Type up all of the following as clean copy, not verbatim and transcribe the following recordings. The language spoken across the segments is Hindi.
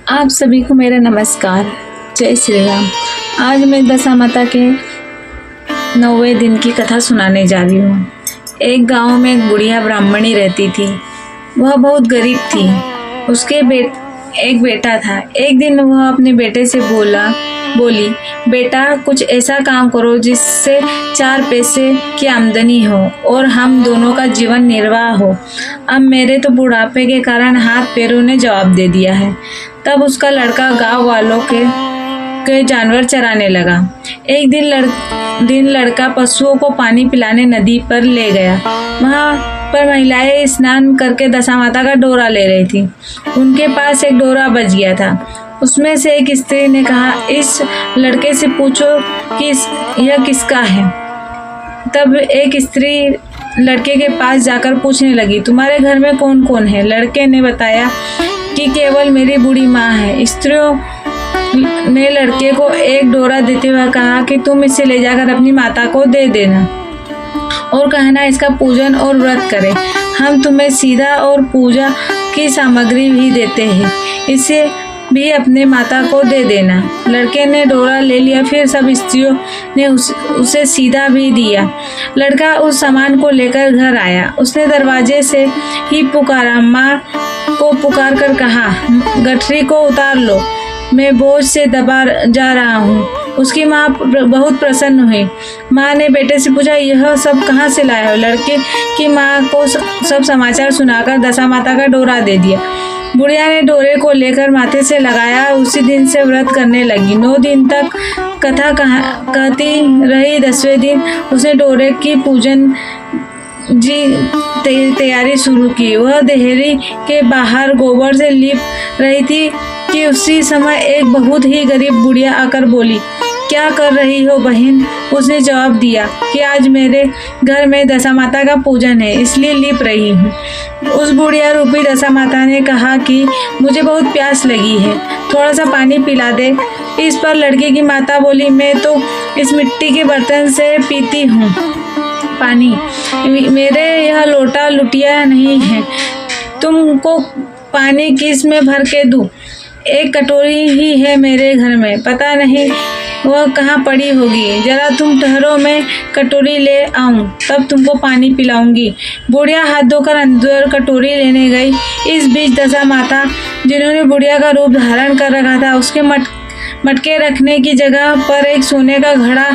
आप सभी को मेरा नमस्कार। जय श्री राम। आज मैं दशा माता के 9वें दिन की कथा सुनाने जा रही हूँ। एक गांव में एक बुढ़िया ब्राह्मणी रहती थी। वह बहुत गरीब थी। उसके एक बेटा था। एक दिन वह अपने बेटे से बोली, बेटा कुछ ऐसा काम करो जिससे 4 पैसे की आमदनी हो और हम दोनों का जीवन निर्वाह हो। अब मेरे तो बुढ़ापे के कारण हाथ पैरों ने जवाब दे दिया है। तब उसका लड़का गांव वालों के जानवर चराने लगा। एक दिन लड़का पशुओं को पानी पिलाने नदी पर ले गया। वहाँ पर महिलाएं स्नान करके दशा माता का डोरा ले रही थी। उनके पास एक डोरा बच गया था। उसमें से एक स्त्री ने कहा, इस लड़के से पूछो कि यह किसका है। तब एक स्त्री लड़के के पास जाकर पूछने लगी, तुम्हारे घर में कौन कौन है। लड़के ने बताया कि केवल मेरी बूढ़ी माँ है। स्त्रियों ने लड़के को एक डोरा देते हुए कहा कि तुम इसे ले जाकर अपनी माता को दे देना और कहना इसका पूजन और व्रत करें। हम तुम्हें सीधा और पूजा की सामग्री भी देते हैं, इसे भी अपने माता को दे देना। लड़के ने डोरा ले लिया। फिर सब स्त्रियों ने उसे सीधा भी दिया। लड़का उस सामान को लेकर घर आया। उसने दरवाजे से ही पुकारा, माँ को पुकार कर कहा, गठरी को उतार लो, मैं बोझ से दबा जा रहा हूँ। उसकी माँ बहुत प्रसन्न हुई। माँ ने बेटे से पूछा, यह सब कहाँ से लाया हो। लड़के की माँ को सब समाचार सुनाकर दशा माता का डोरा दे दिया। बुढ़िया ने डोरे को लेकर माथे से लगाया। उसी दिन से व्रत करने लगी। 9 दिन तक कथा कहती रही। 10वें दिन उसने डोरे की पूजन तैयारी शुरू की। वह देहरी के बाहर गोबर से लीप रही थी कि उसी समय एक बहुत ही गरीब बुढ़िया आकर बोली, क्या कर रही हो बहन। उसने जवाब दिया कि आज मेरे घर में दशा माता का पूजन है, इसलिए लीप रही हूँ। उस बुढ़िया रूपी दशा माता ने कहा कि मुझे बहुत प्यास लगी है, थोड़ा सा पानी पिला दे। इस पर लड़के की माता बोली, मैं तो इस मिट्टी के बर्तन से पीती हूँ पानी, मेरे यह लोटा लुटिया नहीं है, तुमको पानी किस में भर के दूँ। एक कटोरी ही है मेरे घर में, पता नहीं वह कहाँ पड़ी होगी। जरा तुम ठहरो, मैं कटोरी ले आऊँ, तब तुमको पानी पिलाऊंगी। बुढ़िया हाथ धोकर अंदर कटोरी लेने गई। इस बीच दशा माता, जिन्होंने बुढ़िया का रूप धारण कर रखा था, उसके मटके रखने की जगह पर एक सोने का घड़ा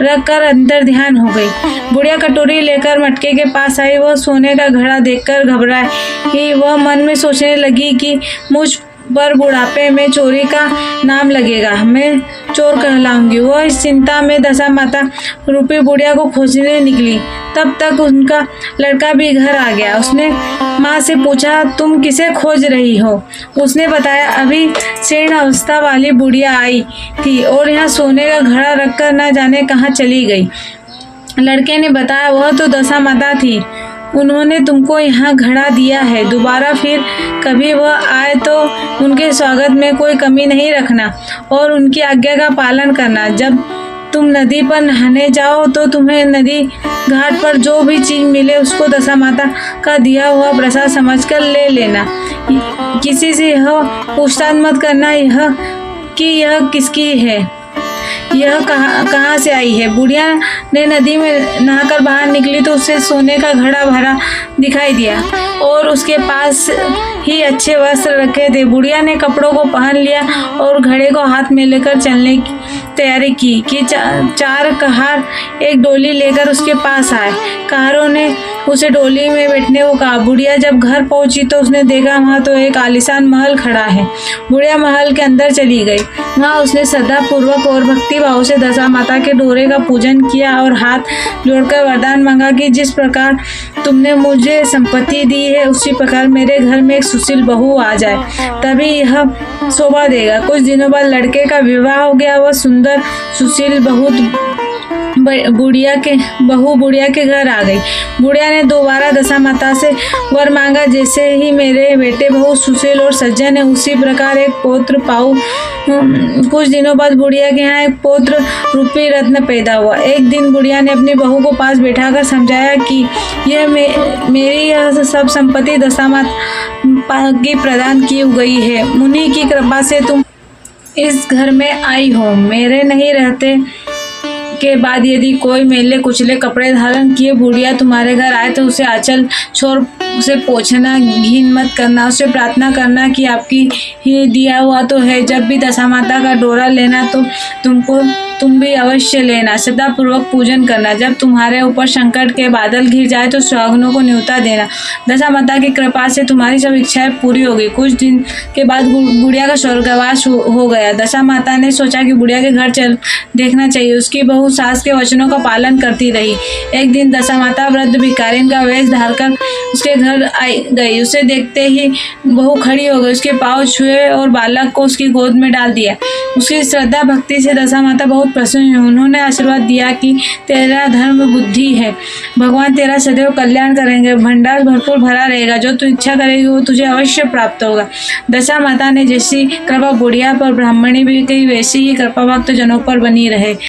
रखकर अंतर ध्यान हो गई। बुढ़िया कटोरी लेकर मटके के पास आई। वह सोने का घड़ा देखकर घबराई। वह मन में सोचने लगी कि मुझ पर बुढ़ापे में चोरी का नाम लगेगा, मैं चोर कहलाऊंगी। वह इस चिंता में दशा माता रूपी बुढ़िया को खोजने निकली। तब तक उनका लड़का भी घर आ गया। उसने माँ से पूछा, तुम किसे खोज रही हो। उसने बताया, अभी क्षीण अवस्था वाली बुढ़िया आई थी और यहाँ सोने का घड़ा रखकर न जाने कहाँ चली गई। लड़के ने बताया, वह तो दशा माता थी, उन्होंने तुमको यहाँ घड़ा दिया है। दोबारा फिर कभी वह आए तो उनके स्वागत में कोई कमी नहीं रखना और उनकी आज्ञा का पालन करना। जब तुम नदी पर नहाने जाओ तो तुम्हें नदी घाट पर जो भी चीज़ मिले उसको दशा माता का दिया हुआ प्रसाद समझकर ले लेना। किसी से यह पूछताछ मत करना यह किसकी है, यह कहाँ से आई है। बुढ़िया ने नदी में नहाकर बाहर निकली तो उसे सोने का घड़ा भरा दिखाई दिया और उसके पास ही अच्छे वस्त्र रखे थे। बुढ़िया ने कपड़ों को पहन लिया और घड़े को हाथ में लेकर चलने की तैयारी की कि 4 कहार एक डोली लेकर उसके पास आए। कहारों ने उसे डोली में बैठने को कहा। बुढ़िया जब घर पहुंची तो उसने देखा वहाँ तो एक आलीशान महल खड़ा है। बुढ़िया महल के अंदर चली गई। वहाँ उसने श्रद्धापूर्वक और भक्ति भाव से दशा माता के डोरे का पूजन किया और हाथ जोड़कर वरदान मांगा कि जिस प्रकार तुमने मुझे संपत्ति दी है उसी प्रकार मेरे घर में एक सुशील बहू आ जाए, तभी यह शोभा देगा। कुछ दिनों बाद लड़के का विवाह हो गया। वह सुंदर सुशील बहुत बुढ़िया के घर आ गई। बुढ़िया ने दोबारा दशामाता से वर मांगा, जैसे ही मेरे बेटे बहुत सुशील और सज्जन है, उसी प्रकार एक पौत्र पाऊं। कुछ दिनों बाद बुढ़िया के यहाँ एक पौत्र रूपी रत्न पैदा हुआ। एक दिन बुढ़िया ने अपनी बहू को पास बैठाकर समझाया कि यह मेरी यह सब संपत्ति दशामाता की प्रदान की गई है। मुनि की कृपा से तुम इस घर में आई हो। मेरे नहीं रहते के बाद यदि कोई मेले कुचले कपड़े धारण किए बुढ़िया तुम्हारे घर आए तो उसे आंचल छोड़ उसे पोछना, घिन मत करना, उसे प्रार्थना करना कि आपकी ही दिया हुआ तो है। जब भी दशामाता का डोरा लेना तो तुम भी अवश्य लेना। श्रद्धा पूर्वक पूजन करना। जब तुम्हारे ऊपर संकट के बादल घिर जाए तो सुहागनों को न्योता देना। दशामाता की कृपा से तुम्हारी सब इच्छाएं पूरी होगी। कुछ दिन के बाद बुढ़िया का स्वर्गवास हो गया। दशामाता ने सोचा कि बुढ़िया के घर चल देखना चाहिए। उसकी बहू सास के वचनों का पालन करती रही। एक दिन दशामाता वृद्ध भिखारिन का वेश धारकर उसके घर आई गई। उसे देखते ही बहू खड़ी हो गई, उसके पाँव छुए और बालक को उसकी गोद में डाल दिया। उसकी श्रद्धा भक्ति से दशामाता बहुत प्रसन्न हुई। उन्होंने आशीर्वाद दिया कि तेरा धर्म बुद्धि है, भगवान तेरा सदैव कल्याण करेंगे, भंडार भरपूर भरा रहेगा, जो तू इच्छा करेगी वो तुझे अवश्य प्राप्त होगा। दशामाता ने जैसी कृपा बुढ़िया पर ब्राह्मणी भी की, वैसी ही कृपा भक्त जनों पर बनी रहे।